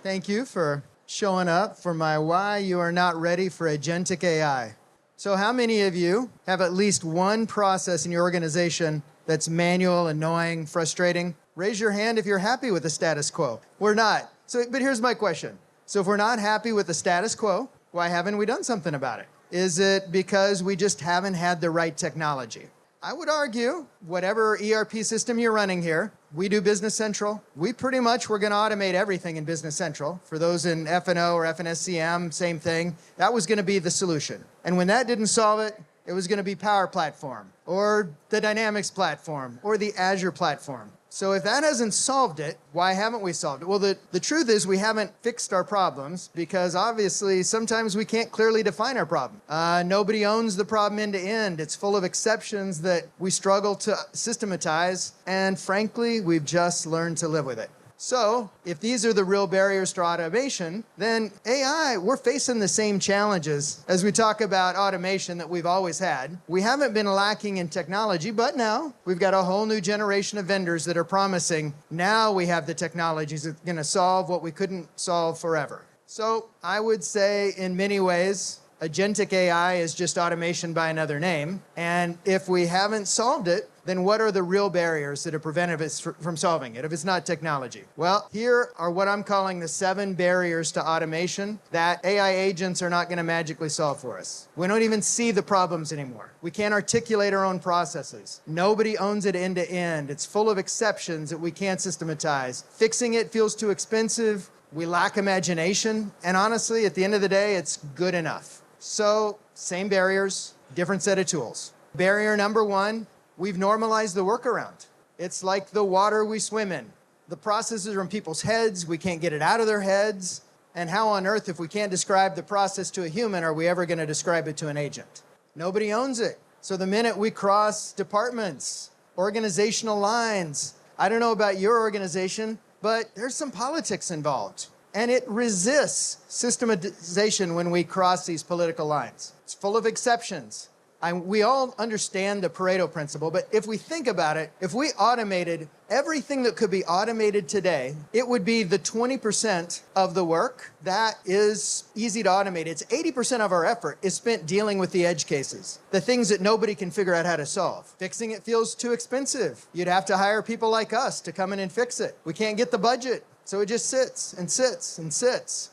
Thank you for showing up for my Why You Are Not Ready for Agentic AI. So how many of you have at least one process in your organization that's manual, annoying, frustrating? Raise your hand if you're happy with the status quo. We're not. But here's my question. So if we're not happy with the status quo, why haven't we done something about it? Is it because we just haven't had the right technology? I would argue, whatever ERP system you're running here, we do Business Central. We pretty much were going to automate everything in Business Central. For those in F&O or FNSCM, same thing. That was going to be the solution. And when that didn't solve it, it was going to be Power Platform, or the Dynamics platform, or the Azure platform. So if that hasn't solved it, why haven't we solved it? Well, the truth is we haven't fixed our problems because obviously sometimes we can't clearly define our problem. Nobody owns the problem end to end. It's full of exceptions that we struggle to systematize, and frankly, we've just learned to live with it. So if these are the real barriers to automation, then AI, we're facing the same challenges as we talk about automation that we've always had. We haven't been lacking in technology, but now we've got a whole new generation of vendors that are promising now we have the technologies that are going to solve what we couldn't solve forever. So I would say in many ways, Agentic AI is just automation by another name. And if we haven't solved it, then what are the real barriers that have prevented us from solving it if it's not technology? Well, here are what I'm calling the 7 barriers to automation that AI agents are not going to magically solve for us. We don't even see the problems anymore. We can't articulate our own processes. Nobody owns it end to end. It's full of exceptions that we can't systematize. Fixing it feels too expensive. We lack imagination. And honestly, at the end of the day, it's good enough. So, same barriers, different set of tools. Barrier number 1, we've normalized the workaround. It's like the water we swim in. The processes are in people's heads, we can't get it out of their heads, and how on earth, if we can't describe the process to a human, are we ever going to describe it to an agent? Nobody owns it. So the minute we cross departments, organizational lines, I don't know about your organization, but there's some politics involved. And it resists systematization when we cross these political lines. It's full of exceptions. We all understand the Pareto principle, but if we think about it, if we automated everything that could be automated today, it would be the 20% of the work that is easy to automate. It's 80% of our effort is spent dealing with the edge cases, the things that nobody can figure out how to solve. Fixing it feels too expensive. You'd have to hire people like us to come in and fix it. We can't get the budget, so it just sits and sits and sits.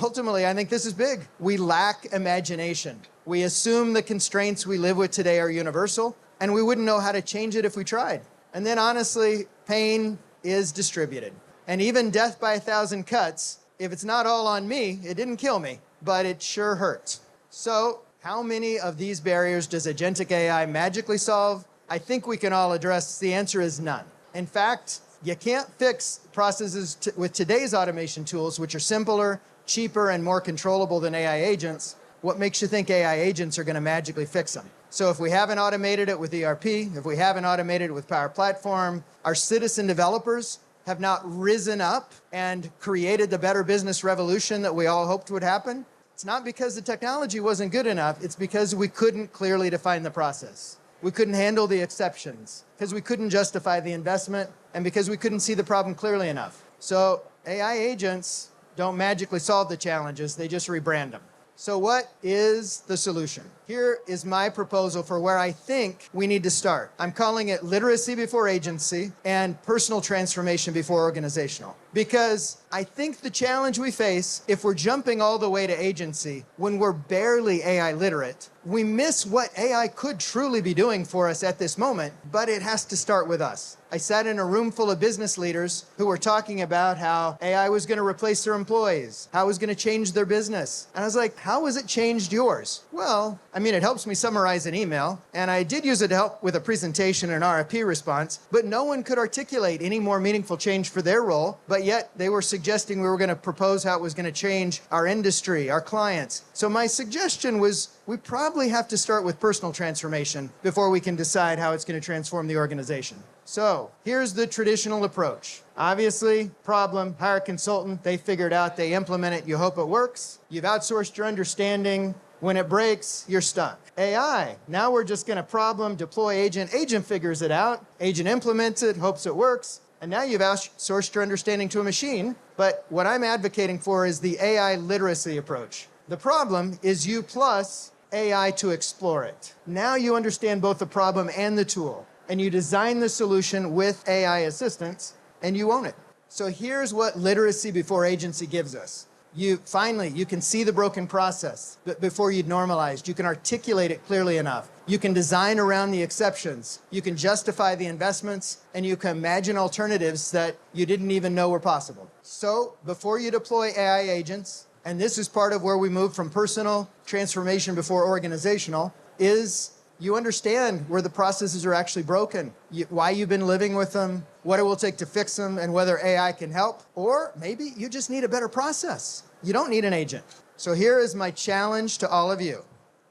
Ultimately, I think this is big. We lack imagination. We assume the constraints we live with today are universal, and we wouldn't know how to change it if we tried. And then honestly, pain is distributed. And even death by 1,000 cuts, if it's not all on me, it didn't kill me, but it sure hurts. So how many of these barriers does Agentic AI magically solve? I think we can all address the answer is none. In fact, you can't fix processes with today's automation tools, which are simpler, cheaper, and more controllable than AI agents. What makes you think AI agents are going to magically fix them? So if we haven't automated it with ERP, if we haven't automated it with Power Platform, our citizen developers have not risen up and created the better business revolution that we all hoped would happen. It's not because the technology wasn't good enough. It's because we couldn't clearly define the process. We couldn't handle the exceptions, because we couldn't justify the investment, and because we couldn't see the problem clearly enough. So AI agents don't magically solve the challenges, they just rebrand them. So what is the solution? Here is my proposal for where I think we need to start. I'm calling it literacy before agency and personal transformation before organizational. Because I think the challenge we face, if we're jumping all the way to agency, when we're barely AI literate, we miss what AI could truly be doing for us at this moment, but it has to start with us. I sat in a room full of business leaders who were talking about how AI was going to replace their employees, how it was going to change their business. And I was like, how has it changed yours? Well, I mean, it helps me summarize an email, and I did use it to help with a presentation and RFP response, but no one could articulate any more meaningful change for their role, but yet they were suggesting we were going to propose how it was going to change our industry, our clients. So my suggestion was we probably have to start with personal transformation before we can decide how it's going to transform the organization. So here's the traditional approach. Obviously, problem, hire a consultant, they figure it out, they implement it, you hope it works. You've outsourced your understanding. When it breaks, you're stuck. AI, now we're just going to problem, deploy agent. Agent figures it out. Agent implements it, hopes it works. And now you've outsourced your understanding to a machine. But what I'm advocating for is the AI literacy approach. The problem is you plus AI to explore it. Now you understand both the problem and the tool, and you design the solution with AI assistance, and you own it. So here's what literacy before agency gives us. You can see the broken process before you'd normalized. You can articulate it clearly enough. You can design around the exceptions. You can justify the investments, and you can imagine alternatives that you didn't even know were possible. So before you deploy AI agents, and this is part of where we move from personal transformation before organizational, is you understand where the processes are actually broken, why you've been living with them, what it will take to fix them, and whether AI can help. Or maybe you just need a better process. You don't need an agent. So here is my challenge to all of you.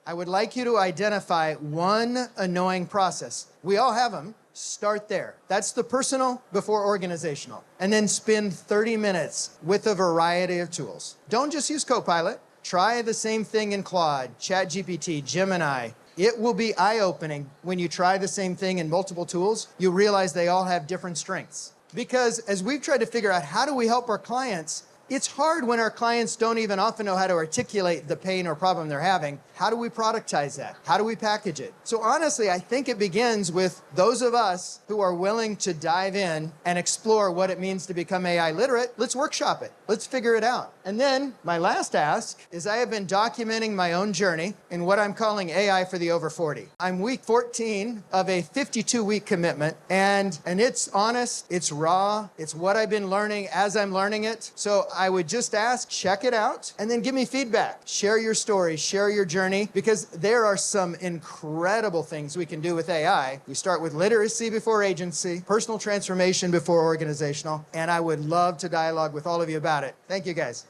I would like you to identify one annoying process. We all have them. Start there. That's the personal before organizational. And then spend 30 minutes with a variety of tools. Don't just use Copilot. Try the same thing in Claude, ChatGPT, Gemini. It will be eye-opening when you try the same thing in multiple tools. You realize they all have different strengths. Because as we've tried to figure out how do we help our clients, it's hard when our clients don't even often know how to articulate the pain or problem they're having. How do we productize that? How do we package it? So honestly, I think it begins with those of us who are willing to dive in and explore what it means to become AI literate. Let's workshop it. Let's figure it out. And then my last ask is I have been documenting my own journey in what I'm calling AI for the over 40. I'm week 14 of a 52-week commitment, and it's honest, it's raw, it's what I've been learning as I'm learning it. So I would just ask, check it out, and then give me feedback. Share your story, share your journey, because there are some incredible things we can do with AI. We start with literacy before agency, personal transformation before organizational, and I would love to dialogue with all of you about it. Thank you, guys.